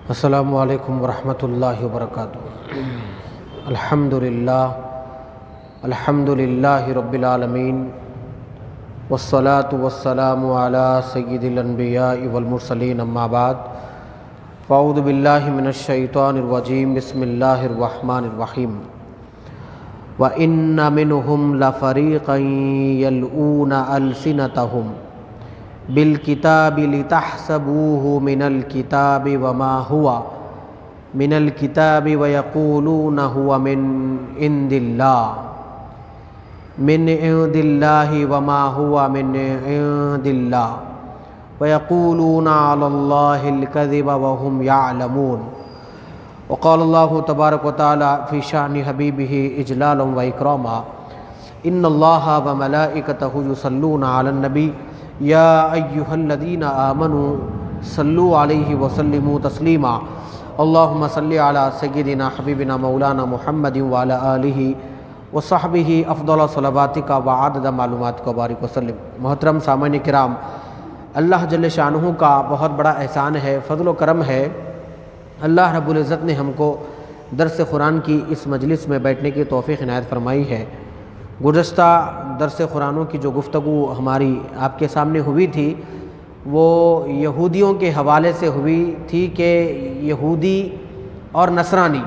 السلام علیکم ورحمۃ اللہ وبرکاتہ۔ الحمد للہ رب العالمین، والصلاة والسلام علی سید الانبیاء والمرسلین، اما بعد، فاعوذ باللہ من الشیطان الرجیم، بسم اللہ الرحمن الرحیم۔ وَإِنَّ مِنْهُمْ لَفَرِيقًا يَلْوُونَ أَلْسِنَتَهُمْ بالکتاب لتحسبوه من الکتاب وما هو من الکتاب ویقولون هو من عند اللہ وما هو من عند اللہ ویقولون علی اللہ الکذب وهم یعلمون۔ وقال اللہ تبارک وتعالی فی شأن حبیبہ اجلالا واکراما، ان اللہ وملائکتہ یصلون علی النبی یا ایہا الذین آمنوا صلوا علیہ وسلموا تسلیما، اللہم صلی علی سیدنا حبیبنا مولانا محمد وعلی آلہ وصحبہ افضل صلواتک وعدد معلوماتک وبارک وسلم۔ محترم سامعین کرام، اللہ جل شانہ کا بہت بڑا احسان ہے، فضل و کرم ہے۔ اللہ رب العزت نے ہم کو درس قرآن کی اس مجلس میں بیٹھنے کی توفیق عنایت فرمائی ہے۔ گزشتہ درس قرآنوں کی جو گفتگو ہماری آپ کے سامنے ہوئی تھی، وہ یہودیوں کے حوالے سے ہوئی تھی کہ یہودی اور نصرانی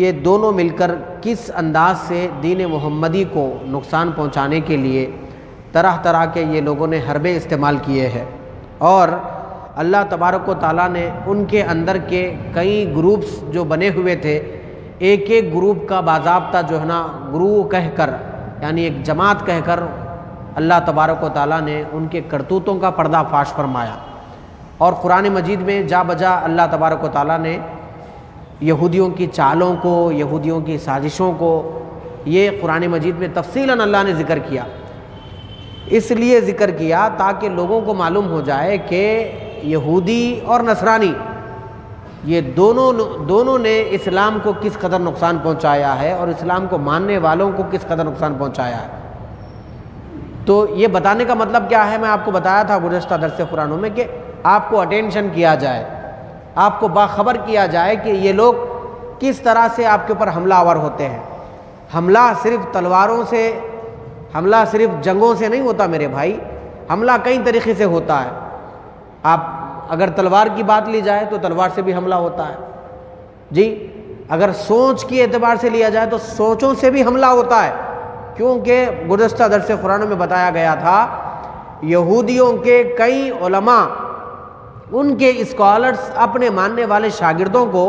یہ دونوں مل کر کس انداز سے دین محمدی کو نقصان پہنچانے کے لیے طرح طرح کے یہ لوگوں نے حربے استعمال کیے ہیں، اور اللہ تبارک و تعالیٰ نے ان کے اندر کے کئی گروپس جو بنے ہوئے تھے، ایک ایک گروپ کا باضابطہ جو ہے نا گروہ کہہ کر، یعنی ایک جماعت کہہ کر اللہ تبارک و تعالیٰ نے ان کے کرتوتوں کا پردہ فاش فرمایا۔ اور قرآن مجید میں جا بجا اللہ تبارک و تعالیٰ نے یہودیوں کی چالوں کو، یہودیوں کی سازشوں کو، یہ قرآن مجید میں تفصیلاً اللہ نے ذکر کیا۔ اس لیے ذکر کیا تاکہ لوگوں کو معلوم ہو جائے کہ یہودی اور نصرانی یہ دونوں نے اسلام کو کس قدر نقصان پہنچایا ہے اور اسلام کو ماننے والوں کو کس قدر نقصان پہنچایا ہے۔ تو یہ بتانے کا مطلب کیا ہے، میں آپ کو بتایا تھا گزشتہ درس قرآنوں میں کہ آپ کو اٹینشن کیا جائے، آپ کو باخبر کیا جائے کہ یہ لوگ کس طرح سے آپ کے اوپر حملہ آور ہوتے ہیں۔ حملہ صرف تلواروں سے، حملہ صرف جنگوں سے نہیں ہوتا میرے بھائی، حملہ کئی طریقے سے ہوتا ہے۔ آپ اگر تلوار کی بات لی جائے تو تلوار سے بھی حملہ ہوتا ہے جی، اگر سوچ کی اعتبار سے لیا جائے تو سوچوں سے بھی حملہ ہوتا ہے، کیونکہ گزشتہ درس قرآن میں بتایا گیا تھا یہودیوں کے کئی علماء، ان کے اسکالرز اپنے ماننے والے شاگردوں کو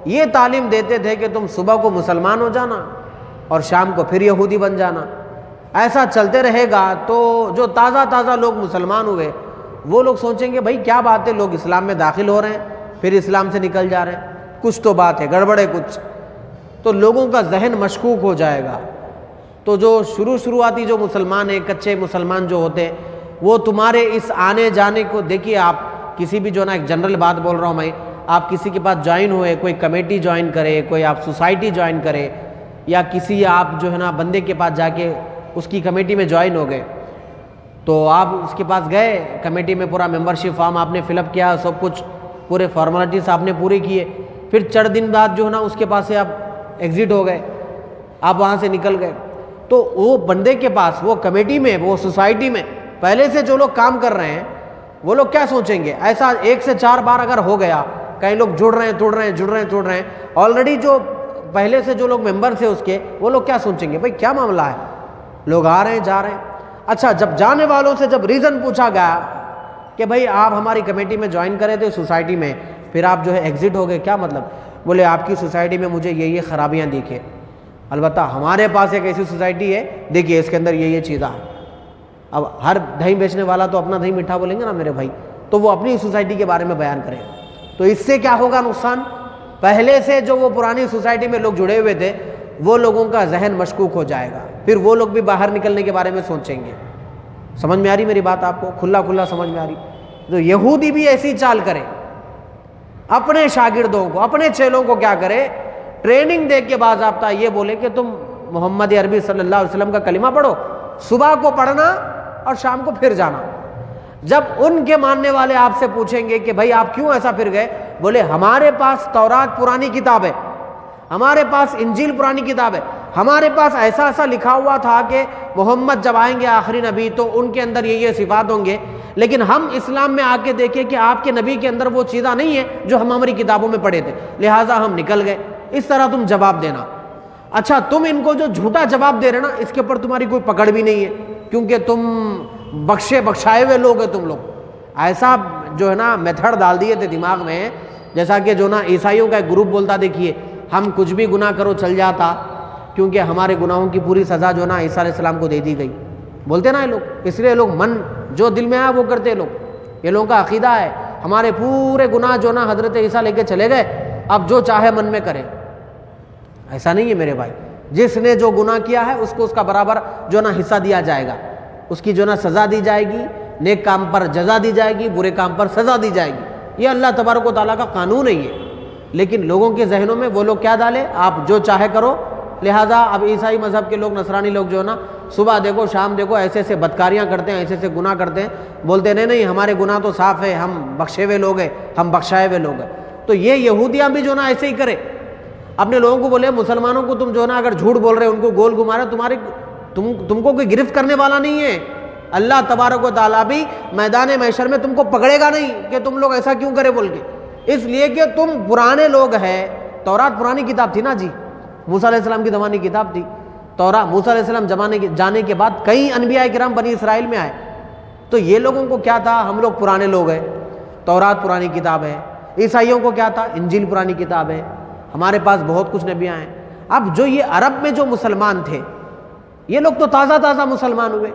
یہ تعلیم دیتے تھے کہ تم صبح کو مسلمان ہو جانا اور شام کو پھر یہودی بن جانا۔ ایسا چلتے رہے گا تو جو تازہ لوگ مسلمان ہوئے وہ لوگ سوچیں گے بھائی کیا بات ہے، لوگ اسلام میں داخل ہو رہے ہیں پھر اسلام سے نکل جا رہے ہیں، کچھ تو بات ہے، گڑبڑ ہے کچھ، تو لوگوں کا ذہن مشکوک ہو جائے گا۔ تو جو شروعاتی جو مسلمان ہیں، کچے مسلمان جو ہوتے ہیں، وہ تمہارے اس آنے جانے کو دیکھیے، آپ کسی بھی جو ہے نا، ایک جنرل بات بول رہا ہوں میں، آپ کسی کے پاس جوائن ہوئے، کوئی کمیٹی جوائن کرے، کوئی آپ سوسائٹی جوائن کرے، یا کسی آپ جو ہے نا بندے کے پاس جا کے اس کی کمیٹی میں جوائن ہو گئے، تو آپ اس کے پاس گئے، کمیٹی میں پورا ممبرشپ فارم آپ نے فل اپ کیا، سب کچھ پورے فارمیلٹیز آپ نے پوری کیے، پھر چند دن بعد جو ہے نا اس کے پاس سے آپ ایگزٹ ہو گئے، آپ وہاں سے نکل گئے، تو وہ بندے کے پاس، وہ کمیٹی میں، وہ سوسائٹی میں پہلے سے جو لوگ کام کر رہے ہیں وہ لوگ کیا سوچیں گے؟ ایسا 1 سے 4 بار اگر ہو گیا، کئی لوگ جڑ رہے ہیں آلریڈی، جو پہلے سے جو لوگ ممبرس ہیں اس کے، وہ لوگ کیا سوچیں گے؟ بھائی کیا معاملہ ہے، لوگ آ رہے ہیں جا رہے ہیں۔ اچھا، جب جانے والوں سے جب ریزن پوچھا گیا کہ بھائی آپ ہماری کمیٹی میں جوائن کرے تھے سوسائٹی میں، پھر آپ جو ہے ایگزٹ ہو گئے، کیا مطلب؟ بولے آپ کی سوسائٹی میں مجھے یہ خرابیاں دیکھے، البتہ ہمارے پاس ایک ایسی سوسائٹی ہے، دیکھیے اس کے اندر یہ چیزیں ہیں۔ اب ہر دہی بیچنے والا تو اپنا دہی میٹھا بولیں گے نا میرے بھائی، تو وہ اپنی سوسائٹی کے بارے میں بیان کرے گا، تو اس سے کیا ہوگا نقصان؟ پہلے سے جو وہ پرانی سوسائٹی میں لوگ جڑے ہوئے تھے وہ لوگوں کا ذہن مشکوک ہو جائے گا، پھر وہ لوگ بھی باہر نکلنے کے بارے میں سوچیں گے۔ سمجھ میں آ رہی میری بات آپ کو؟ کھلا سمجھ میں آ رہی؟ تو یہودی بھی ایسی چال کرے، اپنے شاگردوں کو، اپنے چیلوں کو کیا کرے؟ ٹریننگ دے کے باضابطہ یہ بولے کہ تم محمد عربی صلی اللہ علیہ وسلم کا کلمہ پڑھو، صبح کو پڑھنا اور شام کو پھر جانا۔ جب ان کے ماننے والے آپ سے پوچھیں گے کہ بھائی آپ کیوں ایسا پھر گئے، بولے ہمارے پاس تورات پرانی کتاب ہے، ہمارے پاس انجیل پرانی کتاب ہے، ہمارے پاس ایسا ایسا لکھا ہوا تھا کہ محمد جب آئیں گے آخری نبی تو ان کے اندر یہ صفات ہوں گے، لیکن ہم اسلام میں آ کے دیکھیں کہ آپ کے نبی کے اندر وہ چیزاں نہیں ہیں جو ہم ہماری کتابوں میں پڑھے تھے، لہٰذا ہم نکل گئے۔ اس طرح تم جواب دینا۔ اچھا تم ان کو جو جھوٹا جواب دے رہے نا، اس کے اوپر تمہاری کوئی پکڑ بھی نہیں ہے، کیونکہ تم بخشائے ہوئے لوگ ہیں۔ تم لوگ ایسا جو ہے نا میتھڈ ڈال دیے تھے دماغ میں، جیسا کہ جو نا عیسائیوں کا ایک گروپ بولتا، دیکھیے ہم کچھ بھی گناہ کرو چل جاتا، کیونکہ ہمارے گناہوں کی پوری سزا جو نا عیسیٰ علیہ السلام کو دے دی گئی، بولتے نا یہ لوگ۔ اس لیے لوگ من جو دل میں آیا وہ کرتے لوگ، یہ لوگوں کا عقیدہ ہے ہمارے پورے گناہ جو نا حضرت عیسیٰ لے کے چلے گئے، اب جو چاہے من میں کرے۔ ایسا نہیں ہے میرے بھائی، جس نے جو گناہ کیا ہے اس کو اس کا برابر جو نا حصہ دیا جائے گا، اس کی جو نا سزا دی جائے گی، نیک کام پر جزا دی جائے گی، برے کام پر سزا دی جائے گی۔ یہ اللہ تبارک و تعالیٰ کا قانون ہے یہ، لیکن لوگوں کے ذہنوں میں وہ لوگ کیا ڈالے، آپ جو چاہے کرو۔ لہٰذا اب عیسائی مذہب کے لوگ، نصرانی لوگ جو ہے نا، صبح دیکھو شام دیکھو ایسے ایسے بدکاریاں کرتے ہیں، ایسے ایسے گناہ کرتے ہیں، بولتے نہیں ہمارے گناہ تو صاف ہے، ہم بخشے ہوئے لوگ ہیں، ہم بخشائے ہوئے لوگ ہیں۔ تو یہ یہودیاں بھی جو نا ایسے ہی کرے، اپنے لوگوں کو بولے مسلمانوں کو تم جو نا اگر جھوٹ بول رہے، ان کو گول گھما رہے، تم کو کوئی گرفت کرنے والا نہیں ہے۔ اللہ تبارک و تعالیٰ بھی میدان محشر میں تم کو پکڑے گا نہیں کہ تم لوگ ایسا کیوں کرے بول کے، اس لیے کہ تم پرانے لوگ ہیں۔ تورات پرانی کتاب تھی نا جی، موسیٰ علیہ السلام کی زمانے کی کتاب تھی تورات۔ موسیٰ علیہ السلام جانے کے بعد کئی انبیاء کرام بنی اسرائیل میں آئے، تو یہ لوگوں کو کیا تھا، ہم لوگ پرانے لوگ ہیں، تورات پرانی کتاب ہے۔ عیسائیوں کو کیا تھا، انجیل پرانی کتاب ہے، ہمارے پاس بہت کچھ نبیاں ہیں۔ اب جو یہ عرب میں جو مسلمان تھے، یہ لوگ تو تازہ تازہ مسلمان ہوئے،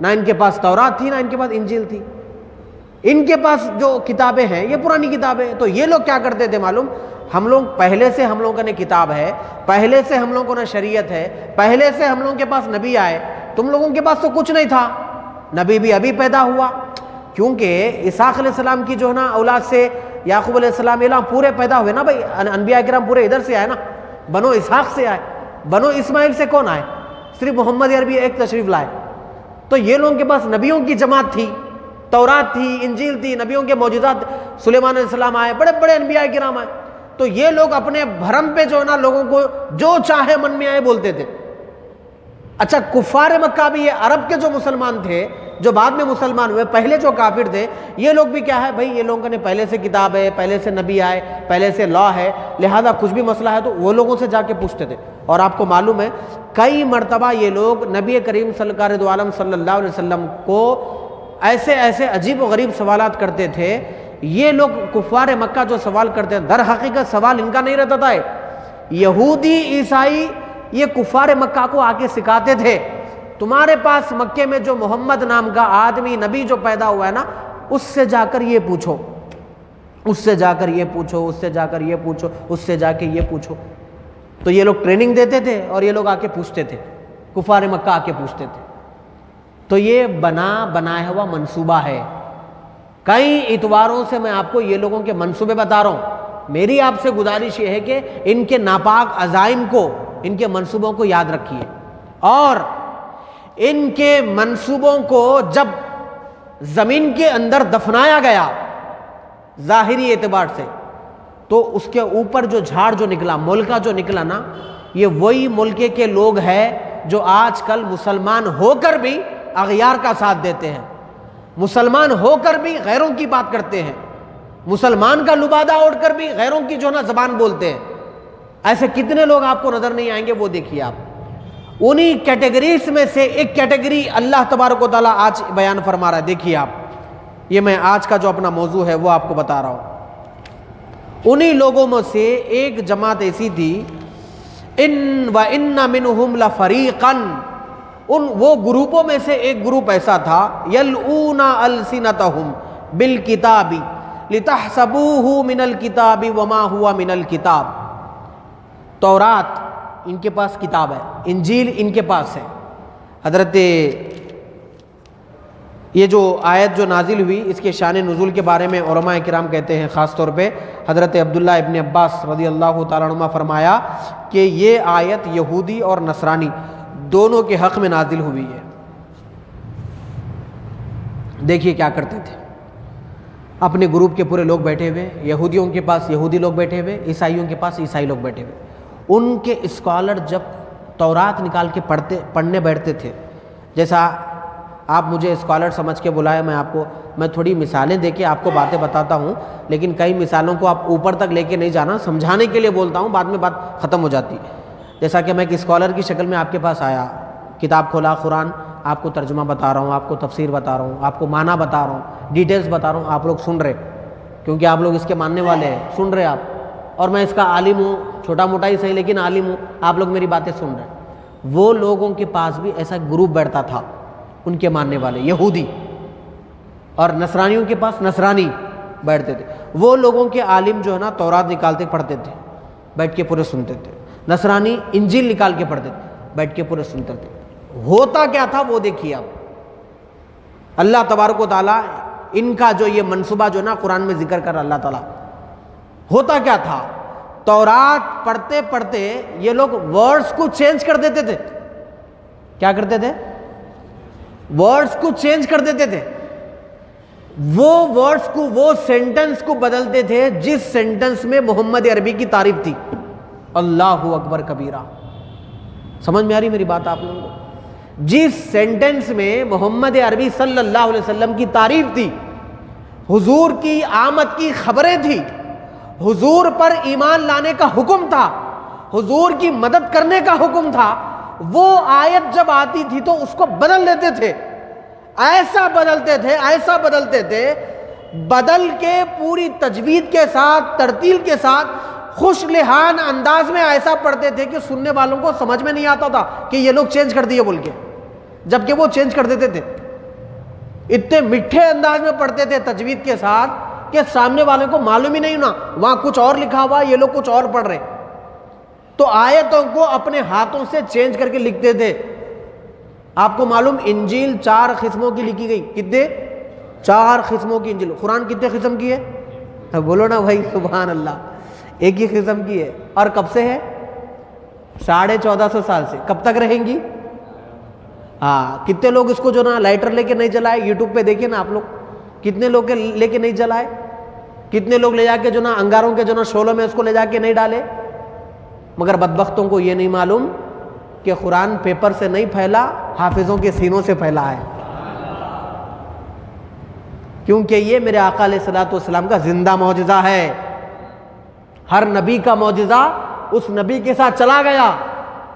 نہ ان کے پاس تورات تھی نہ ان کے پاس انجیل تھی، ان کے پاس جو کتابیں ہیں یہ پرانی کتابیں۔ تو یہ لوگ کیا کرتے تھے معلوم، ہم لوگ پہلے سے ہم لوگوں نے کتاب ہے، پہلے سے ہم لوگوں نے شریعت ہے، پہلے سے ہم لوگوں کے پاس نبی آئے، تم لوگوں کے پاس تو کچھ نہیں تھا، نبی بھی ابھی پیدا ہوا، کیونکہ اسحاق علیہ السلام کی جو ہے نا اولاد سے یعقوب علیہ السلام پورے پیدا ہوئے نا بھائی، انبیاء کرام پورے ادھر سے آئے نا، بنو اسحاق سے آئے۔ بنو اسماعیل سے کون آئے، صرف محمد عربی ایک تشریف لائے۔ تو یہ لوگوں کے پاس نبیوں کی جماعت تھی، تورات تھی، انجیل تھی، نبیوں کے معجزات، سلیمان علیہ السلام آئے، بڑے بڑے انبیاء کرام آئے۔ تو یہ لوگ اپنے بھرم پہ جو ہے نا لوگوں کو جو چاہے من میں آئے بولتے تھے۔ اچھا کفار مکہ بھی، یہ عرب کے جو مسلمان تھے جو بعد میں مسلمان ہوئے، پہلے جو کافر تھے، یہ لوگ بھی کیا ہے بھائی، یہ لوگوں نے پہلے سے کتاب ہے، پہلے سے نبی آئے، پہلے سے لا ہے، لہذا کچھ بھی مسئلہ ہے تو وہ لوگوں سے جا کے پوچھتے تھے۔ اور آپ کو معلوم ہے کئی مرتبہ یہ لوگ نبی کریم سرکار دو عالم صلی اللہ علیہ وسلم کو ایسے ایسے عجیب و غریب سوالات کرتے تھے۔ یہ لوگ کفار مکہ جو سوال کرتے ہیں، در حقیقت سوال ان کا نہیں رہتا تھا، یہودی عیسائی یہ کفار مکہ کو آ کے سکھاتے تھے، تمہارے پاس مکے میں جو محمد نام کا آدمی نبی جو پیدا ہوا ہے نا، اس سے جا کر یہ پوچھو، اس سے جا کر یہ پوچھو، اس سے جا کر یہ پوچھو، اس سے جا کے یہ پوچھو۔ تو یہ لوگ ٹریننگ دیتے تھے اور یہ لوگ آ کے پوچھتے تھے، کفار مکہ آ کے پوچھتے تھے۔ تو یہ بنایا ہوا منصوبہ ہے۔ کئی اتواروں سے میں آپ کو یہ لوگوں کے منصوبے بتا رہا ہوں۔ میری آپ سے گزارش یہ ہے کہ ان کے ناپاک عزائم کو، ان کے منصوبوں کو یاد رکھیے، اور ان کے منصوبوں کو جب زمین کے اندر دفنایا گیا ظاہری اعتبار سے، تو اس کے اوپر جو جھاڑ جو نکلا، ملکہ جو نکلا نا، یہ وہی ملکے کے لوگ ہیں جو آج کل مسلمان ہو کر بھی اغیار کا ساتھ دیتے ہیں، مسلمان ہو کر بھی غیروں کی بات کرتے ہیں، مسلمان کا لبادہ اوڑھ کر بھی غیروں کی جو نا زبان بولتے ہیں۔ ایسے کتنے لوگ آپ کو نظر نہیں آئیں گے، وہ دیکھیے آپ۔ انہی کیٹیگریز میں سے ایک کیٹیگری اللہ تبارک و تعالیٰ آج بیان فرما رہا ہے۔ دیکھیے آپ، یہ میں آج کا جو اپنا موضوع ہے وہ آپ کو بتا رہا ہوں۔ انہی لوگوں میں سے ایک جماعت ایسی تھی، وَإِنَّ مِنْهُمْ لَفَرِيقًا، وہ گروپوں میں سے ایک گروپ ایسا تھا، يَلْعُونَ أَلْسِنَتَهُمْ بِالْكِتَابِ لِتَحْسَبُوهُ مِنَ الْكِتَابِ وَمَا هُوَ مِنَ الْكِتَابِ۔ تورات ان کے پاس کتاب ہے، انجیل ان کے پاس ہے۔ حضرت یہ جو آیت جو نازل ہوئی، اس کے شان نزول کے بارے میں علماء کرام کہتے ہیں، خاص طور پہ حضرت عبداللہ ابن عباس رضی اللہ تعالیٰ عنہ فرمایا کہ یہ آیت یہودی اور نصرانی دونوں کے حق میں نازل ہوئی ہے۔ دیکھیے کیا کرتے تھے، اپنے گروپ کے پورے لوگ بیٹھے ہوئے، یہودیوں کے پاس یہودی لوگ بیٹھے ہوئے، عیسائیوں کے پاس عیسائی لوگ بیٹھے ہوئے. ان کے اسکالر جب تورات نکال کے پڑھنے بیٹھتے تھے، جیسا آپ مجھے اسکالر سمجھ کے بلائے، میں تھوڑی مثالیں دے کے آپ کو باتیں بتاتا ہوں، لیکن کئی مثالوں کو آپ اوپر تک لے کے نہیں جانا، سمجھانے کے لیے بولتا ہوں، بعد میں بات ختم ہو جاتی ہے. جیسا کہ میں ایک اسکالر کی شکل میں آپ کے پاس آیا، کتاب کھولا قرآن، آپ کو ترجمہ بتا رہا ہوں، آپ کو تفسیر بتا رہا ہوں، آپ کو معنی بتا رہا ہوں، ڈیٹیلز بتا رہا ہوں، آپ لوگ سن رہے، کیونکہ آپ لوگ اس کے ماننے والے ہیں، سن رہے آپ، اور میں اس کا عالم ہوں، چھوٹا موٹا ہی صحیح لیکن عالم ہوں، آپ لوگ میری باتیں سن رہے ہیں. وہ لوگوں کے پاس بھی ایسا گروپ بیٹھتا تھا، ان کے ماننے والے یہودی، اور نصرانیوں کے پاس نصرانی بیٹھتے تھے. وہ لوگوں کے عالم جو ہے نا تورات نکالتے پڑھتے تھے، بیٹھ کے پورے سنتے تھے. نصرانی انجیل نکال کے پڑھتے تھے، بیٹھ کے پورے سنتے تھے. ہوتا کیا تھا وہ دیکھیے آپ. اللہ تبارک و تعالیٰ ان کا جو یہ منصوبہ جو نا قرآن میں ذکر کر اللہ تعالیٰ، ہوتا کیا تھا، تورات پڑھتے پڑھتے یہ لوگ ورڈز کو چینج کر دیتے تھے. کیا کرتے تھے؟ ورڈز کو چینج کر دیتے تھے. وہ ورڈز کو، وہ سینٹنس کو بدلتے تھے جس سینٹنس میں محمد عربی کی تعریف تھی. اللہ اکبر کبیرہ. سمجھ میں آ رہی میری بات آپ لوگوں کو؟ جس سینٹنس میں محمد عربی صلی اللہ علیہ وسلم کی تعریف تھی، حضور کی آمد کی خبریں تھی، حضور پر ایمان لانے کا حکم تھا، حضور کی مدد کرنے کا حکم تھا، وہ آیت جب آتی تھی تو اس کو بدل دیتے تھے. ایسا بدلتے تھے بدل کے پوری تجوید کے ساتھ، ترتیل کے ساتھ، خوش لحان انداز میں ایسا پڑھتے تھے کہ سننے والوں کو سمجھ میں نہیں آتا تھا کہ یہ لوگ چینج کر دیے بول کے، جبکہ وہ چینج کر دیتے تھے. اتنے میٹھے انداز میں پڑھتے تھے تجوید کے ساتھ کہ سامنے والے کو معلوم ہی نہیں ہونا وہاں کچھ اور لکھا ہوا، یہ لوگ کچھ اور پڑھ رہے. تو آیتوں کو اپنے ہاتھوں سے چینج کر کے لکھتے تھے. آپ کو معلوم انجیل 4 قسموں کی لکھی گئی. کتنے؟ 4 قسموں کی انجیل. قرآن کتنے قسم کی ہے؟ بولو نا بھائی سبحان اللہ. ایک ہی قسم کی ہے. اور کب سے ہے؟ 1450 سال سے. کب تک رہیں گی؟ کتنے لوگ اس کو جو نا لائٹر لے کے نہیں جلائے؟ یوٹیوب پہ دیکھیں نا آپ لوگ، کتنے لوگ لے کے نہیں جلائے؟ کتنے لوگ لے جا کے جو نا انگاروں کے جو نا شولوں میں اس کو لے جا کے نہیں ڈالے؟ مگر بدبختوں کو یہ نہیں معلوم کہ قرآن پیپر سے نہیں پھیلا، حافظوں کے سینوں سے پھیلا ہے. کیونکہ یہ میرے آقا علیہ الصلوۃ والسلام کا زندہ معجزہ ہے. ہر نبی کا معجزہ اس نبی کے ساتھ چلا گیا.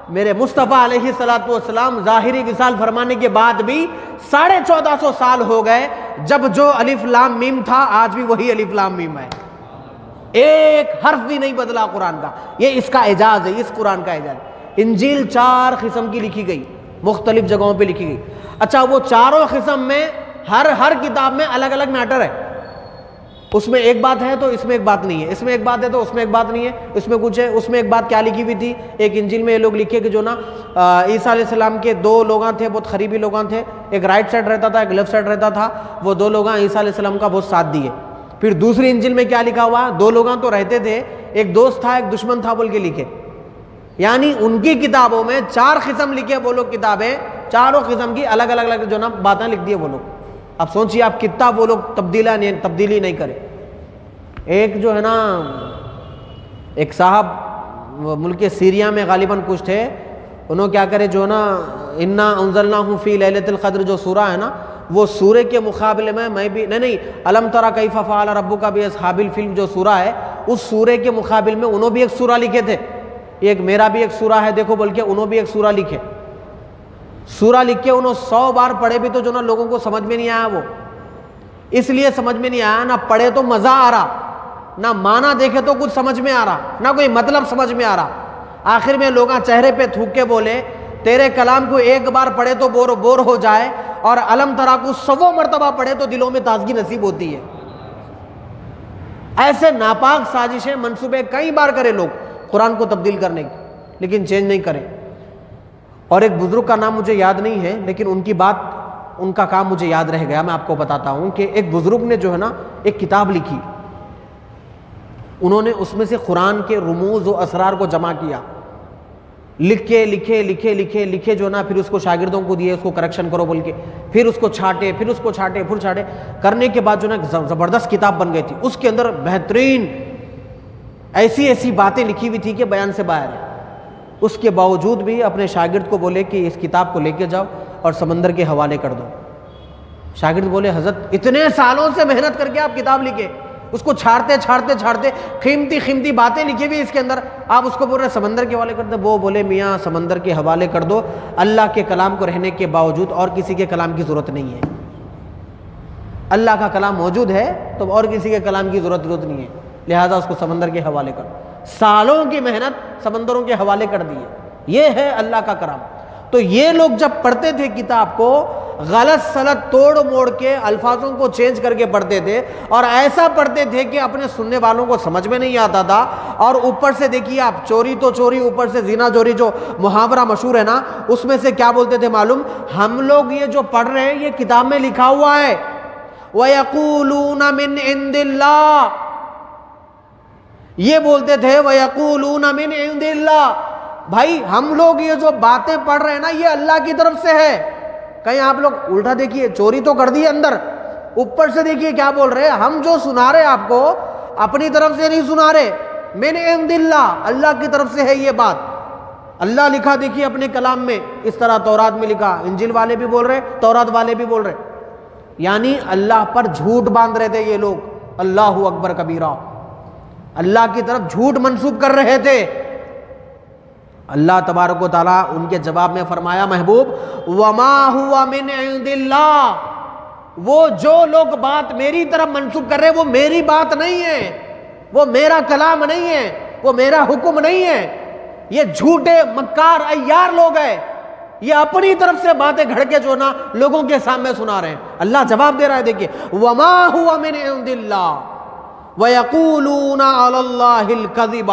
میرے مصطفیٰ علیہ الصلوۃ والسلام ظاہری وصال فرمانے کے بعد بھی 1450 سال ہو گئے. جب جو الف لام میم تھا آج بھی وہی الف لام میم ہے. ایک حرف بھی نہیں بدلا قرآن کا. یہ اس کا اعجاز ہے، اس قرآن کا اعجاز. انجیل 4 قسم کی لکھی گئی، مختلف جگہوں پہ لکھی گئی. اچھا وہ چاروں قسم میں ہر کتاب میں الگ الگ میٹر ہے. اس میں ایک بات ہے تو اس میں ایک بات نہیں ہے، اس میں ایک بات ہے تو اس میں ایک بات نہیں ہے، اس میں کچھ ہے. اس میں ایک بات کیا لکھی ہوئی تھی؟ ایک انجیل میں یہ لوگ لکھے کہ جو نا عیسیٰ علیہ السلام کے 2 لوگاں تھے، بہت قریبی لوگاں تھے. ایک رائٹ سائڈ رہتا تھا، ایک لیفٹ سائڈ رہتا تھا. وہ 2 لوگاں عیسیٰ علیہ السلام کا بہت ساتھ دیے. پھر دوسری انجیل میں کیا لکھا ہوا؟ 2 لوگاں تو رہتے تھے، ایک دوست تھا ایک دشمن تھا بول کے لکھے. یعنی ان کی کتابوں میں 4 قسم لکھے وہ لوگ کتابیں، چاروں قسم کی الگ الگ جو نا باتیں لکھ دی وہ لوگ. اب سوچیے آپ کتنا وہ لوگ تبدیلی نہیں کرے. ایک جو ہے نا ایک صاحب ملک سیریا میں غالباً کچھ تھے، انہوں کیا کرے جو نا انا انزلناہ فی لیلۃ القدر جو سورہ ہے نا، وہ سورہ کے مقابلے میں بھی نہیں الم تری کیف فعل ربک باصحاب الفیل جو سورہ ہے، اس سورہ کے مقابل میں انہوں بھی ایک سورہ لکھے تھے. ایک میرا بھی ایک سورہ ہے دیکھو بول کے انہوں بھی ایک سورہ لکھے. سورہ لکھ کے انہوں 100 بار پڑھے بھی تو جو نا لوگوں کو سمجھ میں نہیں آیا. وہ اس لیے سمجھ میں نہیں آیا، نہ پڑھے تو مزہ آ رہا، نہ معنی دیکھے تو کچھ سمجھ میں آ رہا، نہ کوئی مطلب سمجھ میں آ رہا. آخر میں لوگاں چہرے پہ تھوک کے بولے تیرے کلام کو ایک بار پڑھے تو بور ہو جائے، اور علم ترا کو 100 مرتبہ پڑھے تو دلوں میں تازگی نصیب ہوتی ہے. ایسے ناپاک سازشیں منصوبے کئی بار کرے لوگ قرآن کو تبدیل کرنے کی، لیکن چینج نہیں کرے. اور ایک بزرگ کا نام مجھے یاد نہیں ہے، لیکن ان کی بات، ان کا کام مجھے یاد رہ گیا. میں آپ کو بتاتا ہوں کہ ایک بزرگ نے جو ہے نا ایک کتاب لکھی، انہوں نے اس میں سے قرآن کے رموز و اسرار کو جمع کیا. لکھے جو نا، پھر اس کو شاگردوں کو دیے، اس کو کریکشن کرو بول کے، پھر اس کو چھانٹے، پھر چھانٹے کرنے کے بعد جو نا زبردست کتاب بن گئی تھی. اس کے اندر بہترین ایسی باتیں لکھی ہوئی تھی کہ بیان سے باہر ہے. اس کے باوجود بھی اپنے شاگرد کو بولے کہ اس کتاب کو لے کے جاؤ اور سمندر کے حوالے کر دو. شاگرد بولے حضرت اتنے سالوں سے محنت کر کے آپ کتاب لکھے، اس کو چھاڑتے قیمتی باتیں لکھی ہوئی اس کے اندر، آپ اس کو بول رہے سمندر کے حوالے کر دو. وہ بولے میاں سمندر کے حوالے کر دو، اللہ کے کلام کو رہنے کے باوجود اور کسی کے کلام کی ضرورت نہیں ہے. اللہ کا کلام موجود ہے تو اور کسی کے کلام کی ضرورت نہیں ہے، لہذا اس کو سمندر کے حوالے کر. سالوں کی محنت سمندروں کے حوالے کر دی. یہ ہے اللہ کا کرم. تو یہ لوگ جب پڑھتے تھے کتاب کو، غلط سلط توڑ موڑ کے الفاظوں کو چینج کر کے پڑھتے تھے، اور ایسا پڑھتے تھے کہ اپنے سننے والوں کو سمجھ میں نہیں آتا تھا. اور اوپر سے دیکھیے آپ، چوری تو چوری، اوپر سے زنا چوری، جو محاورہ مشہور ہے نا، اس میں سے کیا بولتے تھے معلوم؟ ہم لوگ یہ جو پڑھ رہے ہیں یہ کتاب میں لکھا ہوا ہے، وَيَقُولُونَ مِنْ عِنْدِ اللَّهِ. یہ بولتے تھے وَيَقُولُونَ مِنْ عِنْدِ اللَّهِ. بھائی ہم لوگ یہ جو باتیں پڑھ رہے ہیں نا یہ اللہ کی طرف سے ہے. کہیں آپ لوگ الٹا دیکھیے، چوری تو کر دی اندر، اوپر سے دیکھیے کیا بول رہے ہیں. ہم جو سنا رہے آپ کو اپنی طرف سے نہیں سنا رہے، مِنْ عِنْدِ اللَّهِ، اللہ کی طرف سے ہے یہ بات. اللہ لکھا دیکھیے اپنے کلام میں، اس طرح تورات میں لکھا، انجیل والے بھی بول رہے، تورات والے بھی بول رہے. یعنی اللہ پر جھوٹ باندھ رہے تھے یہ لوگ. اللہ اکبر کبیرہ، اللہ کی طرف جھوٹ منسوب کر رہے تھے. اللہ تبارک و تعالیٰ ان کے جواب میں فرمایا محبوب وما ہوا من عند اللہ، وہ جو لوگ بات میری طرف منسوب کر رہے ہیں وہ میری بات نہیں ہے، وہ میرا کلام نہیں ہے، وہ میرا حکم نہیں ہے. یہ جھوٹے مکار عیار لوگ ہیں، یہ اپنی طرف سے باتیں گھڑ کے جو نا لوگوں کے سامنے سنا رہے ہیں. اللہ جواب دے رہا ہے، دیکھیے وما ہوا من عند اللہ وَيَقُولُونَ عَلَى اللَّهِ الْكَذِبَ،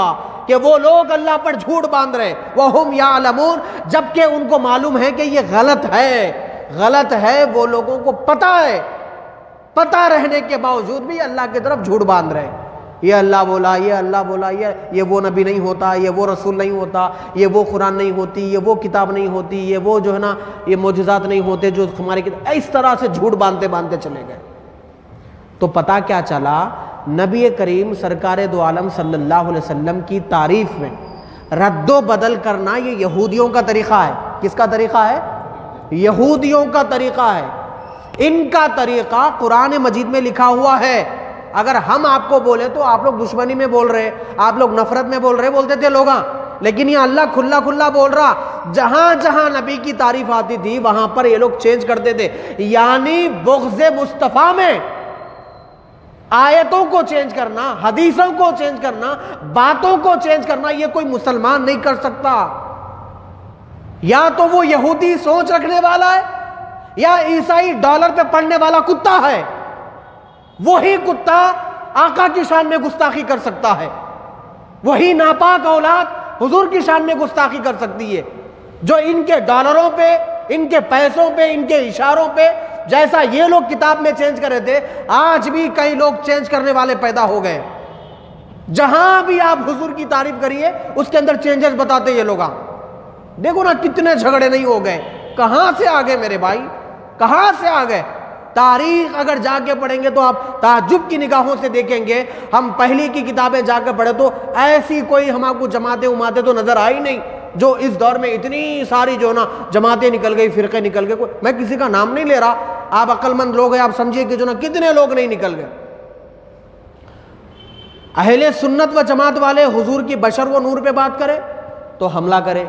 کہ وہ لوگ اللہ پر جھوٹ باندھ رہے، وَهُمْ يَعْلَمُونَ، جبکہ ان کو معلوم ہے کہ یہ غلط ہے. وہ لوگوں کو پتہ ہے، پتہ رہنے کے باوجود بھی اللہ کی طرف جھوٹ باندھ رہے. یہ اللہ بولا، یہ اللہ بولا، یہ وہ نبی نہیں ہوتا، یہ وہ رسول نہیں ہوتا، یہ وہ قرآن نہیں ہوتی، یہ وہ کتاب نہیں ہوتی، یہ وہ جو ہے نا یہ معجزات نہیں ہوتے جو ہماری کتاب. اس طرح سے جھوٹ باندھتے چلے گئے. تو پتہ کیا چلا؟ نبی کریم سرکار دو عالم صلی اللہ علیہ وسلم کی تعریف میں رد و بدل کرنا یہ یہودیوں کا طریقہ ہے. کس کا طریقہ ہے؟ یہودیوں کا طریقہ ہے. ان کا طریقہ قرآن مجید میں لکھا ہوا ہے. اگر ہم آپ کو بولے تو آپ لوگ دشمنی میں بول رہے، آپ لوگ نفرت میں بول رہے بولتے تھے لوگاں، لیکن یہ اللہ کھلا بول رہا. جہاں جہاں نبی کی تعریف آتی تھی وہاں پر یہ لوگ چینج کرتے تھے. یعنی بغض مصطفیٰ میں آیتوں کو چینج کرنا، حدیثوں کو چینج کرنا، باتوں کو چینج کرنا، یہ کوئی مسلمان نہیں کر سکتا. یا تو وہ یہودی سوچ رکھنے والا ہے یا عیسائی ڈالر پہ پڑھنے والا کتا ہے. وہی کتا آقا کی شان میں گستاخی کر سکتا ہے، وہی ناپاک اولاد حضور کی شان میں گستاخی کر سکتی ہے، جو ان کے ڈالروں پہ، ان کے پیسوں پہ، ان کے اشاروں پہ جیسا یہ لوگ کتاب میں چینج کرے تھے، آج بھی کئی لوگ چینج کرنے والے پیدا ہو گئے. جہاں بھی آپ حضور کی تعریف کریے اس کے اندر چینجز بتاتے یہ لوگ. دیکھو نا کتنے جھگڑے نہیں ہو گئے. کہاں سے آ گئے میرے بھائی، کہاں سے آ گئے؟ تاریخ اگر جا کے پڑھیں گے تو آپ تعجب کی نگاہوں سے دیکھیں گے. ہم پہلی کی کتابیں جا کے پڑھے تو ایسی کوئی ہم آپ کو جماعتیں تو نظر آئی نہیں جو اس دور میں اتنی ساری جو نا جماعتیں نکل گئی، فرقے نکل گئے. میں کسی کا نام نہیں لے رہا، آپ عقل مند لوگ ہیں، آپ سمجھیے کہ جو نا کتنے لوگ نہیں نکل گئے. اہل سنت و جماعت والے حضور کی بشر و نور پہ بات کرے تو حملہ کرے.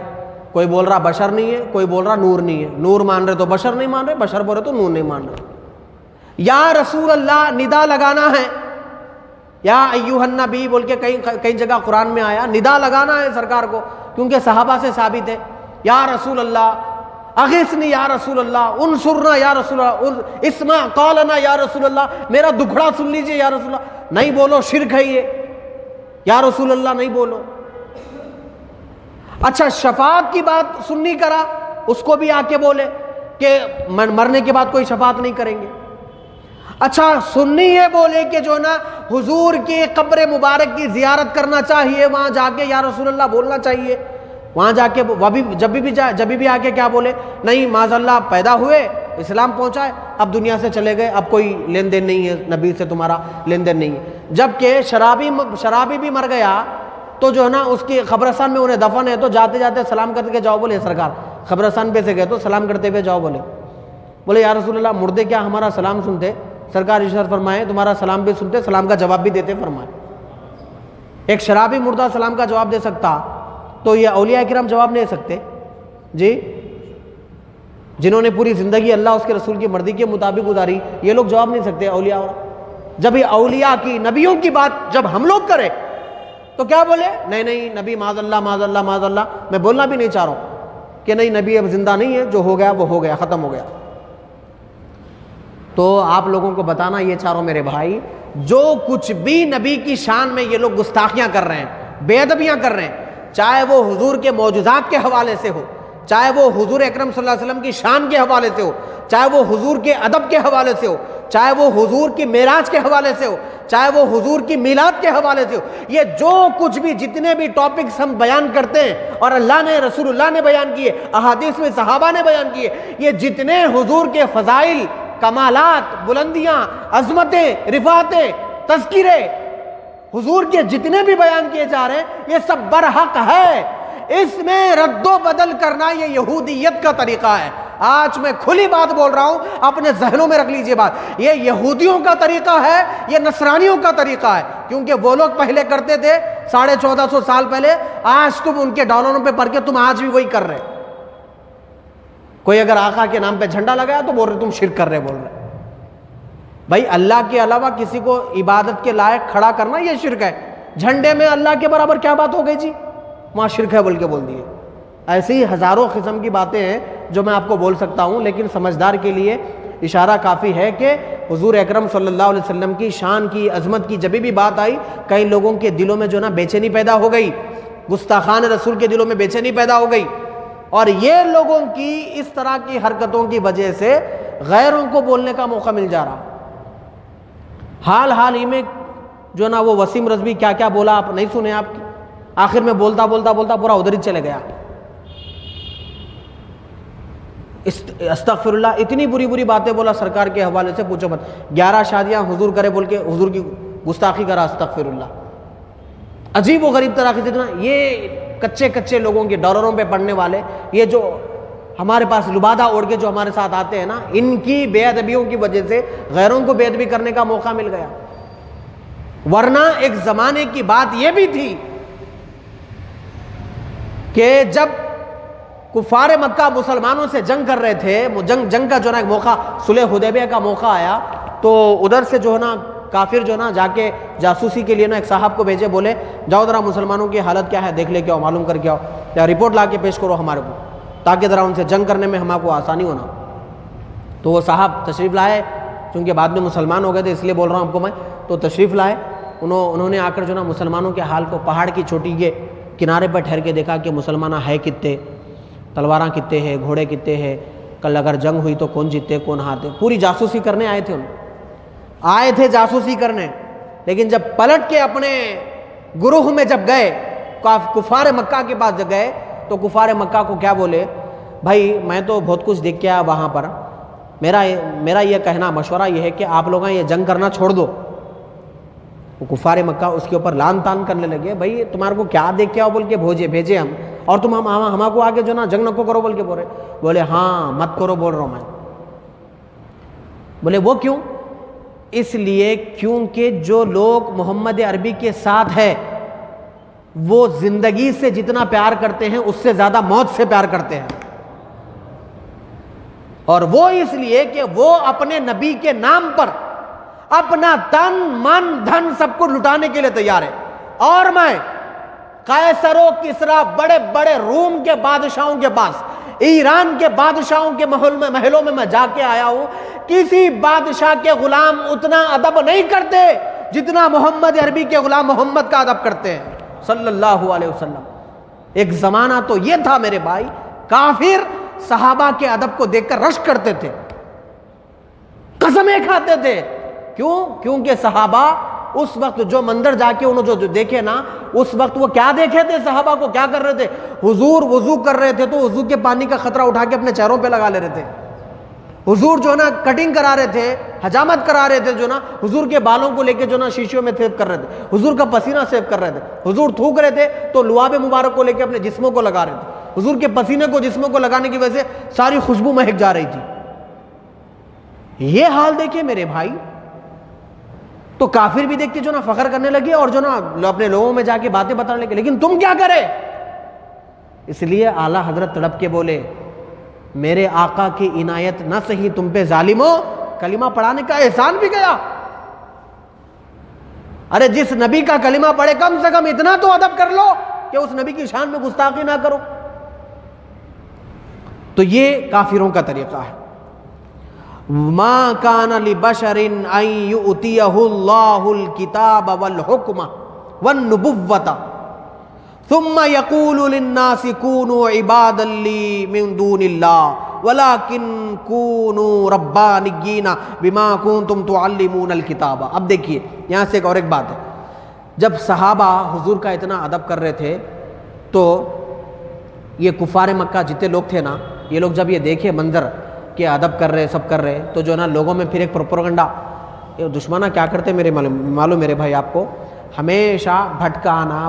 کوئی بول رہا بشر نہیں ہے، کوئی بول رہا نور نہیں ہے. نور مان رہے تو بشر نہیں مان رہے، بشر بول رہے تو نور نہیں مان رہے. یا رسول اللہ ندا لگانا ہے، یا ایھا النبی بول کے کئی جگہ قرآن میں آیا، ندا لگانا ہے سرکار کو، کیونکہ صحابہ سے ثابت ہے. یا رسول اللہ اغثنی یا رسول اللہ، انصرنا یا رسول اللہ، اسمع قولنا یا رسول اللہ، میرا دکھڑا سن لیجئے یا رسول اللہ. نہیں بولو، شرک ہے یہ، یا رسول اللہ نہیں بولو. اچھا شفاعت کی بات سننی کرا، اس کو بھی آ کے بولے کہ مرنے کے بعد کوئی شفاعت نہیں کریں گے. اچھا سنی یہ بولے کہ جو نا حضور کی قبر مبارک کی زیارت کرنا چاہیے، وہاں جا کے یا رسول اللہ بولنا چاہیے. وہاں جا کے جب بھی آ کے کیا بولے، نہیں معاذ اللہ پیدا ہوئے، اسلام پہنچائے، اب دنیا سے چلے گئے، اب کوئی لین دین نہیں ہے، نبی سے تمہارا لین دین نہیں ہے۔ جبکہ شرابی بھی مر گیا تو جو ہے نا اس کی قبرستان میں انہیں دفن ہے، تو جاتے جاتے سلام کرتے کے جاؤ بولے سرکار، قبرستان پہ سے گئے تو سلام کرتے ہوئے جاؤ بولے یا رسول اللہ مردے کیا ہمارا سلام سنتے؟ سرکار ارشاد فرمائے تمہارا سلام بھی سنتے، سلام کا جواب بھی دیتے۔ فرمائے ایک شرابی مردہ سلام کا جواب دے سکتا تو یہ اولیاء کرام جواب نہیں دے سکتے جی؟ جنہوں نے پوری زندگی اللہ اس کے رسول کی مرضی کے مطابق گزاری، یہ لوگ جواب نہیں سکتے اولیاء؟ جب یہ اولیاء کی، نبیوں کی بات جب ہم لوگ کریں تو کیا بولے؟ نہیں نبی معاذ اللہ معاذ اللہ معاذ اللہ۔ میں بولنا بھی نہیں چاہ رہا ہوں کہ نہیں نبی اب زندہ نہیں ہے، جو ہو گیا وہ ہو گیا، ختم ہو گیا۔ تو آپ لوگوں کو بتانا یہ چاہ رہا ہوں میرے بھائی، جو کچھ بھی نبی کی شان میں یہ لوگ گستاخیاں کر رہے ہیں، بے ادبیاں کر رہے ہیں، چاہے وہ حضور کے معجزات کے حوالے سے ہو، چاہے وہ حضور اکرم صلی اللہ علیہ وسلم کی شان کے حوالے سے ہو، چاہے وہ حضور کے ادب کے حوالے سے ہو، چاہے وہ حضور کی معراج کے حوالے سے ہو، چاہے وہ حضور کی میلاد کے حوالے سے ہو، یہ جو کچھ بھی جتنے بھی ٹاپکس ہم بیان کرتے ہیں اور اللہ نے، رسول اللہ نے بیان کیے، احادیث میں صحابہ نے بیان کیے، یہ جتنے حضور کے فضائل، کمالات، بلندیاں، عظمتیں، رفعتیں، تذکرے حضور کے جتنے بھی بیان کیے جا رہے ہیں، یہ سب برحق ہے۔ اس میں رد و بدل کرنا یہ یہودیت کا طریقہ ہے۔ آج میں کھلی بات بول رہا ہوں، اپنے ذہنوں میں رکھ لیجئے بات، یہ یہودیوں کا طریقہ ہے، یہ نصرانیوں کا طریقہ ہے، کیونکہ وہ لوگ پہلے کرتے تھے 1450 سال پہلے، آج تم ان کے ڈالروں پہ پڑھ کے تم آج بھی وہی کر رہے۔ کوئی اگر آقا کے نام پہ جھنڈا لگایا تو بول رہے تم شرک کر رہے، بول رہے بھائی اللہ کے علاوہ کسی کو عبادت کے لائق کھڑا کرنا یہ شرک ہے۔ جھنڈے میں اللہ کے برابر کیا بات ہو گئی جی؟ وہاں شرک ہے بول کے بول دیے۔ ایسی ہزاروں قسم کی باتیں ہیں جو میں آپ کو بول سکتا ہوں، لیکن سمجھدار کے لیے اشارہ کافی ہے کہ حضور اکرم صلی اللہ علیہ وسلم کی شان کی، عظمت کی جب بھی بات آئی، کئی لوگوں کے دلوں میں جو نا بے چینی پیدا ہو گئی، گستاخان رسول کے دلوں میں بے چینی پیدا ہو گئی، اور یہ لوگوں کی اس طرح کی حرکتوں کی وجہ سے غیروں کو بولنے کا موقع مل جا رہا۔ حال ہی میں جو نا وہ وسیم رضوی کیا کیا بولا، آپ نہیں سنے؟ آپ کی آخر میں بولتا پورا ادھر ہی چلے گیا۔ استغفر اللہ، اتنی بری باتیں بولا سرکار کے حوالے سے، پوچھو مت۔ 11 شادیاں حضور کرے بول کے حضور کی گستاخی کرا، استغفر اللہ۔ عجیب و غریب طرح سے یہ کچے لوگوں کے ڈالروں پہ پڑھنے والے، یہ جو ہمارے پاس لبادہ اوڑھ کے جو ہمارے ساتھ آتے ہیں نا، ان کی بے ادبیوں کی وجہ سے غیروں کو بے ادبی کرنے کا موقع مل گیا۔ ورنہ ایک زمانے کی بات یہ بھی تھی کہ جب کفار مکہ مسلمانوں سے جنگ کر رہے تھے، جنگ کا جو نا ایک موقع، صلح حدیبیہ کا موقع آیا، تو ادھر سے جو ہے نا کافر جو نا جا کے جاسوسی کے لیے نا ایک صاحب کو بھیجے، بولے جاؤ ذرا مسلمانوں کی حالت کیا ہے دیکھ لے کے آؤ، معلوم کر کے آؤ، یا رپورٹ لا کے پیش کرو ہمارے کو، تاکہ ذرا ان سے جنگ کرنے میں ہمارے کو آسانی ہونا۔ تو وہ صاحب تشریف لائے، چونکہ بعد میں مسلمان ہو گئے تھے اس لیے بول رہا ہوں آپ کو میں، تو تشریف لائے، انہوں نے آ کر جو نا مسلمانوں کے حال کو پہاڑ کی چوٹی کے کنارے پر ٹھہر کے دیکھا کہ مسلمان ہے کتنے، تلواراں کتنے ہیں، گھوڑے کتنے ہیں، کل اگر جنگ ہوئی تو کون جیتے کون ہارتے، پوری جاسوسی کرنے آئے تھے جاسوسی کرنے۔ لیکن جب پلٹ کے اپنے گروہ میں جب گئے، کفار مکہ کے پاس جب گئے، تو کفار مکہ کو کیا بولے، بھائی میں تو بہت کچھ دیکھ کے آیا وہاں پر، میرا یہ کہنا مشورہ یہ ہے کہ آپ لوگاں یہ جنگ کرنا چھوڑ دو۔ وہ کفار مکہ اس کے اوپر لان تان کرنے لگے، بھائی تمہارے کو کیا دیکھ کے آؤ بول کے بھیجے ہم، اور تم ہمارے کو آگے جو نا جنگ نہ کرو بول کے بولے ہاں مت کرو بول رہا ہوں میں۔ بولے وہ کیوں؟ اس لیے کیونکہ جو لوگ محمد عربی کے ساتھ ہے وہ زندگی سے جتنا پیار کرتے ہیں اس سے زیادہ موت سے پیار کرتے ہیں، اور وہ اس لیے کہ وہ اپنے نبی کے نام پر اپنا تن من دھن سب کو لٹانے کے لیے تیار ہے۔ اور میں قیصر و کسریٰ بڑے بڑے روم کے بادشاہوں کے پاس، ایران کے بادشاہوں کے محلوں میں جا کے آیا ہوں، کسی بادشاہ کے غلام اتنا ادب نہیں کرتے جتنا محمد عربی کے غلام محمد کا ادب کرتے ہیں صلی اللہ علیہ وسلم۔ ایک زمانہ تو یہ تھا میرے بھائی، کافر صحابہ کے ادب کو دیکھ کر رشک کرتے تھے، قسمیں کھاتے تھے۔ کیوں؟ کیونکہ صحابہ اس وقت جو منظر جا کے انہوں جو دیکھے نا، اس وقت وہ کیا دیکھے تھے؟ صحابہ کو کیا کر رہے تھے؟ حضور وضو کر رہے تھے تو وضو کے پانی کا خطرہ اٹھا کے اپنے چہروں پہ لگا لے رہے تھے. حضور جو ہے نا کٹنگ کرا رہے تھے، حجامت کرا رہے تھے، جو نا حضور کے بالوں کو لے کے جو نا شیشوں میں سیو کر رہے تھے، حضور کا پسینہ سیو کر رہے تھے. حضور تھوک رہے تھے تو لعاب مبارک کو لے کے اپنے جسموں کو لگا رہے تھے. حضور کے پسینے کو جسموں کو لگانے کی وجہ سے ساری خوشبو مہک جا رہی تھی. یہ حال دیکھیں میرے بھائی. تو کافر بھی دیکھ کے جو نا فخر کرنے لگے اور جو نا اپنے لوگوں میں جا کے باتیں بتانے لگے، لیکن تم کیا کرے؟ اس لیے اعلیٰ حضرت تڑپ کے بولے، میرے آقا کی عنایت نہ سہی تم پہ ظالمو، کلمہ پڑھانے کا احسان بھی گیا. ارے جس نبی کا کلمہ پڑھے کم سے کم اتنا تو ادب کر لو کہ اس نبی کی شان میں گستاخی نہ کرو. تو یہ کافروں کا طریقہ ہے. ما کان لبشر ان یؤتیہ اللہ الکتاب والحکم والنبوۃ ثم یقول للناس کونوا عبادا لی من دون اللہ ولکن کونوا ربانیین بما کنتم تعلمون الکتاب. اب دیکھیے یہاں سے ایک بات ہے. جب صحابہ حضور کا اتنا ادب کر رہے تھے تو یہ کفار مکہ جتنے لوگ تھے نا، یہ لوگ جب یہ دیکھے منظر کہ ادب کر رہے سب کر رہے، تو جو نا لوگوں میں پھر ایک پروپیگنڈا. یہ دشمنہ کیا کرتے میرے معلوم میرے بھائی آپ کو، ہمیشہ بھٹکانا،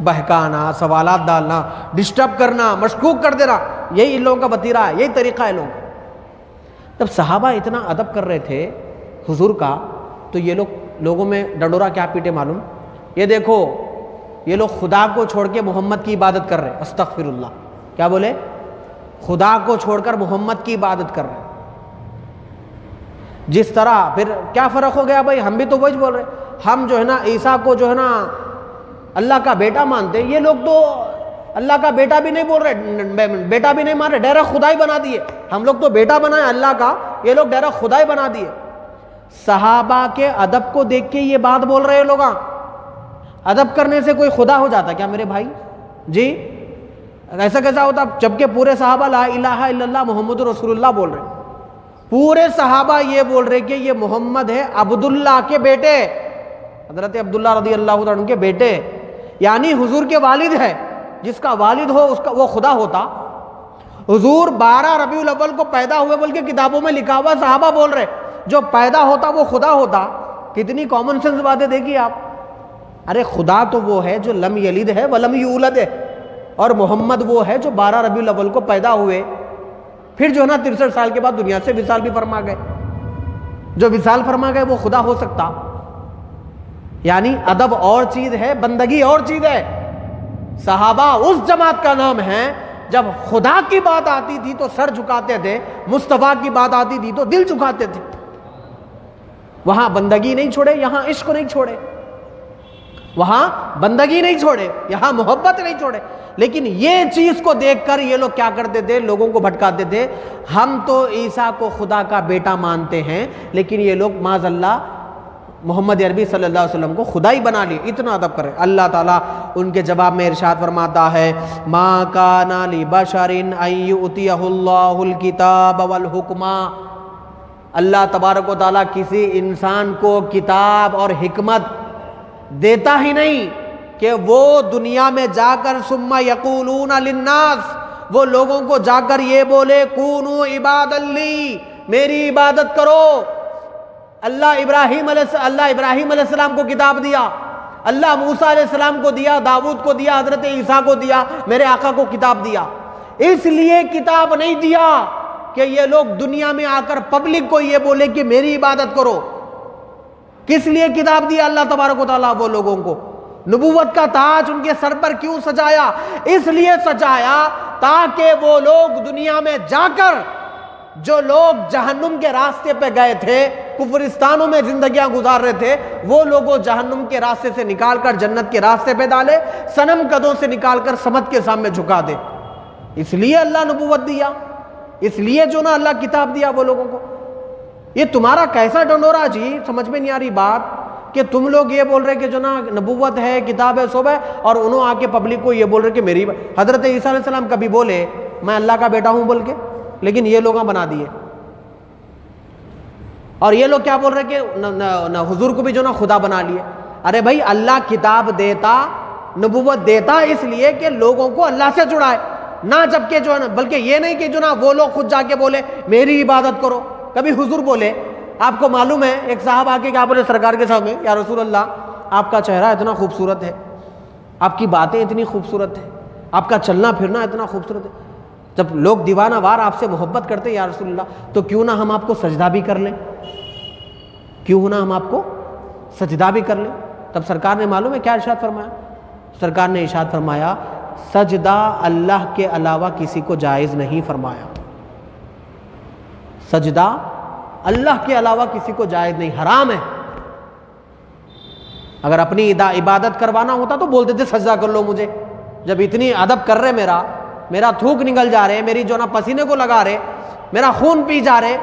بہکانا، سوالات ڈالنا، ڈسٹرب کرنا، مشکوک کر دینا، یہی ان لوگوں کا وتیرہ ہے، یہی طریقہ ہے لوگوں کا. جب صحابہ اتنا ادب کر رہے تھے حضور کا تو یہ لوگوں میں ڈنڈورا کیا پیٹے معلوم؟ یہ دیکھو یہ لوگ خدا کو چھوڑ کے محمد کی عبادت کر رہے. استغفر اللہ. کیا بولے؟ خدا کو چھوڑ کر محمد کی عبادت کر رہے. جس طرح پھر کیا فرق ہو گیا بھائی؟ ہم بھی تو وہی بول رہے، ہم جو ہے نا عیسیٰ کو جو ہے نا اللہ کا بیٹا مانتے، یہ لوگ تو اللہ کا بیٹا بھی نہیں بول رہے، بیٹا بھی نہیں مان رہے، ڈائریکٹ خدا ہی بنا دیے. ہم لوگ تو بیٹا بنائے اللہ کا، یہ لوگ ڈائریکٹ خدا ہی بنا دیے. صحابہ کے ادب کو دیکھ کے یہ بات بول رہے لوگ. ادب کرنے سے کوئی خدا ہو جاتا کیا میرے بھائی؟ جی ایسا کیسا ہوتا؟ جبکہ پورے صحابہ لا الہ الا اللہ محمد رسول اللہ بول رہے. پورے صحابہ یہ بول رہے کہ یہ محمد ہے عبداللہ کے بیٹے، حضرت عبداللہ رضی اللہ عنہ کے بیٹے، یعنی حضور کے والد ہے. جس کا والد ہو اس کا وہ خدا ہوتا. حضور 12 ربیع الاول کو پیدا ہوئے بلکہ کتابوں میں لکھا ہوا، صحابہ بول رہے جو پیدا ہوتا وہ خدا ہوتا. کتنی کامن سینس باتیں دیکھیے آپ. ارے خدا تو وہ ہے جو لم یلد ہے ولم یولد ہے، اور محمد وہ ہے جو 12 ربیع الاول کو پیدا ہوئے، پھر جو ہے نا 63 سال کے بعد دنیا سے وصال بھی فرما گئے. جو وصال فرما گئے وہ خدا ہو سکتا؟ یعنی ادب اور چیز ہے، بندگی اور چیز ہے. صحابہ اس جماعت کا نام ہے جب خدا کی بات آتی تھی تو سر جھکاتے تھے، مصطفیٰ کی بات آتی تھی تو دل جھکاتے تھے. وہاں بندگی نہیں چھوڑے، یہاں عشق نہیں چھوڑے. وہاں بندگی نہیں چھوڑے، یہاں محبت نہیں چھوڑے. لیکن یہ چیز کو دیکھ کر یہ لوگ کیا کرتے تھے؟ لوگوں کو بھٹکاتے تھے. ہم تو عیسیٰ کو خدا کا بیٹا مانتے ہیں، لیکن یہ لوگ معاذ اللہ محمد عربی صلی اللہ علیہ وسلم کو خدا ہی بنا لیے. اتنا ادب کرے. اللہ تعالیٰ ان کے جواب میں ارشاد فرماتا ہے، ما کان لبشر ان یؤتیہ اللہ الکتاب والحکم. اللہ تبارک و تعالیٰ کسی انسان کو کتاب اور حکمت دیتا ہی نہیں کہ وہ دنیا میں جا کر ثم یقولون للناس، وہ لوگوں کو جا کر یہ بولے کونوا عبادا لی، میری عبادت کرو. اللہ ابراہیم علیہ السلام کو کتاب دیا، اللہ موسیٰ علیہ السلام کو دیا، داؤد کو دیا، حضرت عیسیٰ کو دیا، میرے آقا کو کتاب دیا. اس لیے کتاب نہیں دیا کہ یہ لوگ دنیا میں آ کر پبلک کو یہ بولے کہ میری عبادت کرو. کس لیے کتاب دیا اللہ تبارک و تعالیٰ وہ لوگوں کو؟ نبوت کا تاج ان کے سر پر کیوں سجایا؟ اس لیے سجایا تاکہ وہ لوگ دنیا میں جا کر، جو لوگ جہنم کے راستے پہ گئے تھے، کفرستانوں میں زندگیاں گزار رہے تھے، وہ لوگوں جہنم کے راستے سے نکال کر جنت کے راستے پہ ڈالے، صنم قدوں سے نکال کر سمت کے سامنے جھکا دے. اس لیے اللہ نبوت دیا، اس لیے جو نا اللہ کتاب دیا وہ لوگوں کو. یہ تمہارا کیسا ڈنڈورا جی؟ سمجھ میں نہیں آ رہی بات کہ تم لوگ یہ بول رہے کہ جو نا نبوت ہے، کتاب ہے، سب ہے، اور انہوں آ کے پبلک کو یہ بول رہے کہ میری. حضرت عیسیٰ علیہ السلام کبھی بولے میں اللہ کا بیٹا ہوں بول کے؟ لیکن یہ لوگاں بنا دیے. اور یہ لوگ کیا بول رہے کہ نہ حضور کو بھی جو نا خدا بنا لیے. ارے بھائی اللہ کتاب دیتا، نبوت دیتا اس لیے کہ لوگوں کو اللہ سے جڑائے، نہ جبکہ جو ہے نا، بلکہ یہ نہیں کہ جو نا وہ لوگ خود جا کے بولے میری عبادت کرو. کبھی حضور بولے، آپ کو معلوم ہے ایک صاحب آ کے کیا بولے سرکار کے سامنے، یا رسول اللہ آپ کا چہرہ اتنا خوبصورت ہے، آپ کی باتیں اتنی خوبصورت ہیں، آپ کا چلنا پھرنا اتنا خوبصورت ہے، جب لوگ دیوانہ وار آپ سے محبت کرتے ہیں یا رسول اللہ تو کیوں نہ ہم آپ کو سجدہ بھی کر لیں، کیوں نہ ہم آپ کو سجدہ بھی کر لیں. تب سرکار نے معلوم ہے کیا ارشاد فرمایا؟ سرکار نے ارشاد فرمایا سجدہ اللہ کے علاوہ کسی کو جائز نہیں فرمایا. سجدہ اللہ کے علاوہ کسی کو جائز نہیں، حرام ہے. اگر اپنی عبادت کروانا ہوتا تو بولتے تھے سجدہ کر لو مجھے. جب اتنی ادب کر رہے میرا تھوک نکل جا رہے، میری جو نا پسینے کو لگا رہے، میرا خون پی جا رہے،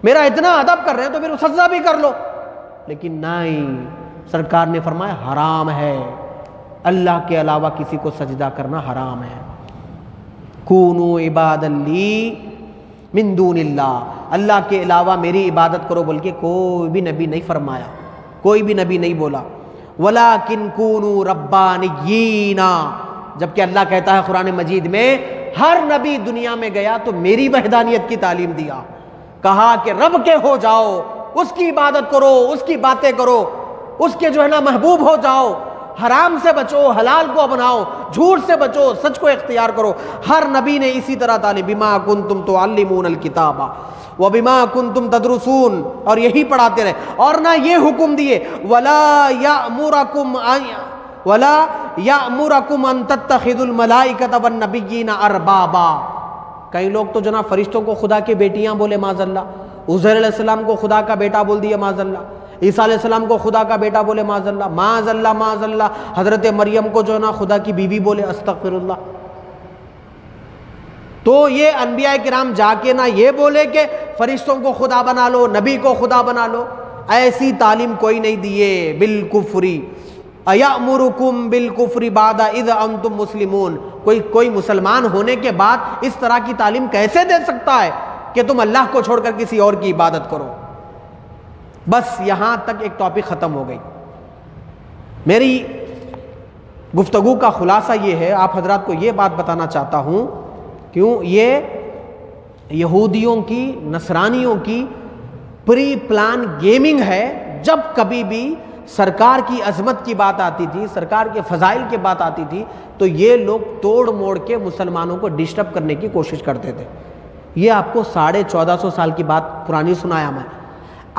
میرا اتنا ادب کر رہے ہیں تو پھر سجدہ بھی کر لو. لیکن نہیں، سرکار نے فرمایا حرام ہے، اللہ کے علاوہ کسی کو سجدہ کرنا حرام ہے. کونوا عبادا لی من دون اللہ، اللہ کے علاوہ میری عبادت کرو بلکہ کوئی بھی نبی نہیں فرمایا، کوئی بھی نبی نہیں بولا. وَلَٰكِن كُونُوا رَبَّانِيِّينَ، جبکہ اللہ کہتا ہے قرآن مجید میں ہر نبی دنیا میں گیا تو میری وحدانیت کی تعلیم دیا، کہا کہ رب کے ہو جاؤ، اس کی عبادت کرو، اس کی باتیں کرو، اس کے جو ہے نا محبوب ہو جاؤ، حرام سے بچو، حلال کو اپناؤ، جھوٹ سے بچو، سچ کو اختیار کرو. ہر نبی نے اسی طرح تعلیم، بما کنتم تعلمون الکتاب وبما کنتم تدرسون، اور یہی پڑھاتے رہے. اور نہ یہ حکم دیے ولا یأمرکم ان تتخذوا الملائکۃ والنبیین اربابا. کئی لوگ تو جناب فرشتوں کو خدا کی بیٹیاں بولے معاذ اللہ، عزیر علیہ السلام کو خدا کا بیٹا بول دیا معاذ اللہ، عیسیٰ علیہ السلام کو خدا کا بیٹا بولے معاذ اللہ، معاذ اللہ معاذ اللہ، حضرت مریم کو جو ہے نا خدا کی بیوی بولے، استغفر اللہ. تو یہ انبیاء کرام جا کے نہ یہ بولے کہ فرشتوں کو خدا بنا لو، نبی کو خدا بنا لو، ایسی تعلیم کوئی نہیں دیے. بالکفر ایامرکم بالکفر بعد اذ انتم مسلمون، کوئی مسلمان ہونے کے بعد اس طرح کی تعلیم کیسے دے سکتا ہے کہ تم اللہ کو چھوڑ کر کسی اور کی عبادت کرو. بس یہاں تک ایک ٹاپک ختم ہو گئی. میری گفتگو کا خلاصہ یہ ہے، آپ حضرات کو یہ بات بتانا چاہتا ہوں، کیوں یہ یہودیوں کی، نصرانیوں کی پری پلان گیمنگ ہے. جب کبھی بھی سرکار کی عظمت کی بات آتی تھی، سرکار کے فضائل کی بات آتی تھی تو یہ لوگ توڑ موڑ کے مسلمانوں کو ڈسٹرب کرنے کی کوشش کرتے تھے. یہ آپ کو 1450 سال کی بات پرانی سنایا میں.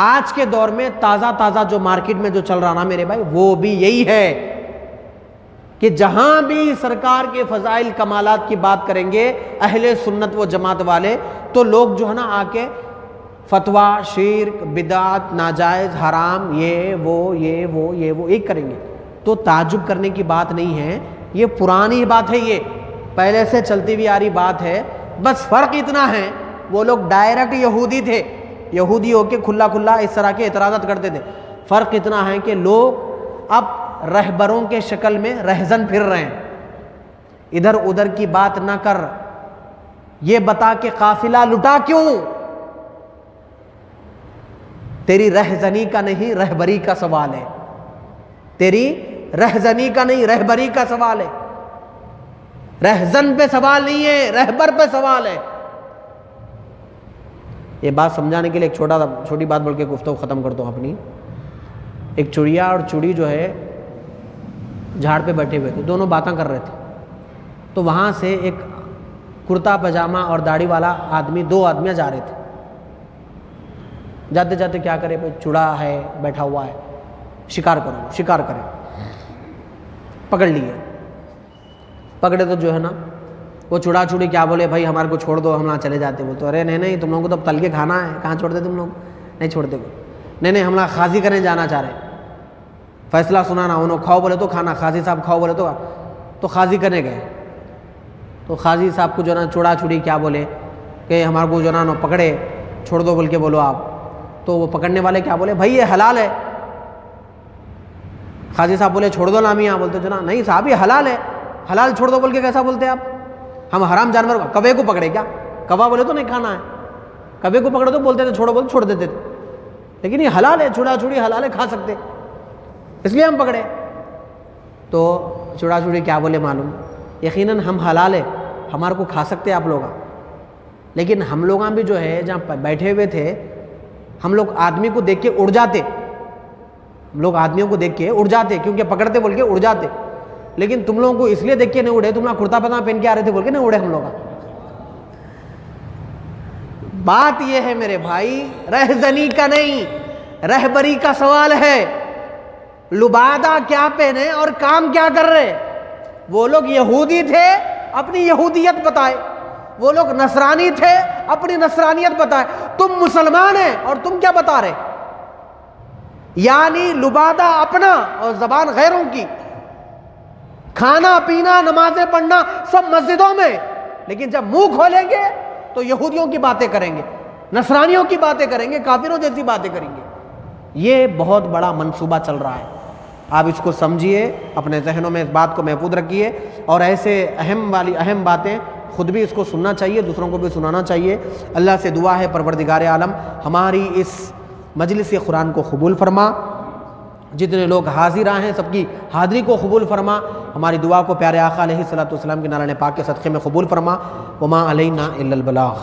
آج کے دور میں تازہ جو مارکیٹ میں جو چل رہا نا میرے بھائی، وہ بھی یہی ہے کہ جہاں بھی سرکار کے فضائل کمالات کی بات کریں گے اہل سنت و جماعت والے، تو لوگ جو ہے نا آ کے فتویٰ، شرک، بدعت، ناجائز، حرام، یہ وہ ایک کریں گے. تو تعجب کرنے کی بات نہیں ہے، یہ پرانی بات ہے، یہ پہلے سے چلتی ہوئی آ رہی بات ہے. بس فرق اتنا ہے، وہ لوگ ڈائریکٹ یہودی تھے، یہودی ہو کے کھلا اس طرح کے اعتراضات کرتے تھے. فرق اتنا ہے کہ لوگ اب رہبروں کے شکل میں رہزن پھر رہے ہیں. ادھر ادھر کی بات نہ کر، یہ بتا کہ قافلہ لٹا کیوں. تیری رہزنی کا نہیں رہبری کا سوال ہے، تیری رہزنی کا نہیں رہبری کا سوال ہے. رہزن پہ سوال نہیں ہے، رہبر پہ سوال ہے. یہ بات سمجھانے کے لیے ایک چھوٹی بات بول کے گفتگو ختم کرتا ہوں اپنی. ایک چڑیا اور چوڑی جو ہے جھاڑ پہ بیٹھے ہوئے تھے، دونوں باتیں کر رہے تھے. تو وہاں سے ایک کرتا پاجامہ اور داڑھی والا آدمی، دو آدمیاں جا رہے تھے. جاتے جاتے کیا کرے، چوڑا ہے بیٹھا ہوا ہے، شکار کرے. پکڑ لیے. پکڑے تو جو ہے نا وہ چوڑا چوڑی کیا بولے، بھائی ہمارے کو چھوڑ دو، ہم نہ چلے جاتے. وہ تو ارے نہیں تم لوگوں کو تو تل کے کھانا ہے، کہاں چھوڑتے تم لوگ، نہیں چھوڑتے. نہیں ہم لوگ خاصی کرنے جانا چاہ رہے ہیں، فیصلہ سنانا. انہوں کھاؤ بولے تو کھانا، قاضی صاحب کھاؤ بولے تو قاضی کرنے گئے. تو قاضی صاحب کو جو نا چوڑا چوڑی کیا بولے کہ ہمارے کو جو نا پکڑے، چھوڑ دو بول کے بولو آپ. تو وہ پکڑنے والے کیا بولے، بھائی یہ حلال ہے. قاضی صاحب بولے چھوڑ دو نا میاں. بولتے جو نا نہیں صاحب یہ حلال ہے، حلال چھوڑ دو بول کے کیسا بولتے آپ، ہم حرام جانور کوے کو پکڑے کیا، کوا بولے تو نہیں کھانا ہے. کبھی کو پکڑو تو بولتے تھے چھوڑو، بولتے چھوڑ دیتے تھے، لیکن یہ حلال ہے، چھڑا چھڑی حلال ہے، کھا سکتے، اس لیے ہم پکڑے۔ تو چھڑا چھڑی کیا بولے معلوم؟ یقیناً ہم حلال ہے، ہمارے کو کھا سکتے آپ لوگ، لیکن ہم لوگاں بھی جو ہے جہاں بیٹھے ہوئے تھے، ہم لوگ آدمی کو دیکھ کے اڑ جاتے، ہم لوگ آدمیوں کو دیکھ کے اڑ جاتے، کیونکہ پکڑتے بول کے اڑ جاتے، لیکن تم لوگوں کو اس لیے دیکھ کے نہیں اڑے، تم لوگ کرتا پتہ پہن کے آ رہے تھے بول کے نہیں اڑے ہم لوگ۔ بات یہ ہے میرے بھائی، رہزنی کا نہیں، رہبری کا سوال ہے۔ لبادہ کیا پہنے اور کام کیا کر رہے؟ وہ لوگ یہودی تھے، اپنی یہودیت بتائے، وہ لوگ نصرانی تھے، اپنی نصرانیت بتائے، تم مسلمان ہیں اور تم کیا بتا رہے؟ یعنی لبادہ اپنا اور زبان غیروں کی، کھانا پینا نمازیں پڑھنا سب مسجدوں میں، لیکن جب منہ کھولیں گے تو یہودیوں کی باتیں کریں گے، نصرانیوں کی باتیں کریں گے، کافروں جیسی باتیں کریں گے۔ یہ بہت بڑا منصوبہ چل رہا ہے، آپ اس کو سمجھیے، اپنے ذہنوں میں اس بات کو محفوظ رکھیے، اور ایسے اہم باتیں خود بھی اس کو سننا چاہیے، دوسروں کو بھی سنانا چاہیے۔ اللہ سے دعا ہے پروردگار عالم ہماری اس مجلس قرآن کو قبول فرما، جتنے لوگ حاضر ہیں سب کی حاضری کو قبول فرما، ہماری دعا کو پیارے آقا علیہ الصلوۃ والسلام کے نالہ پاک کے صدقے میں قبول فرما۔ وما علینا الا البلاغ۔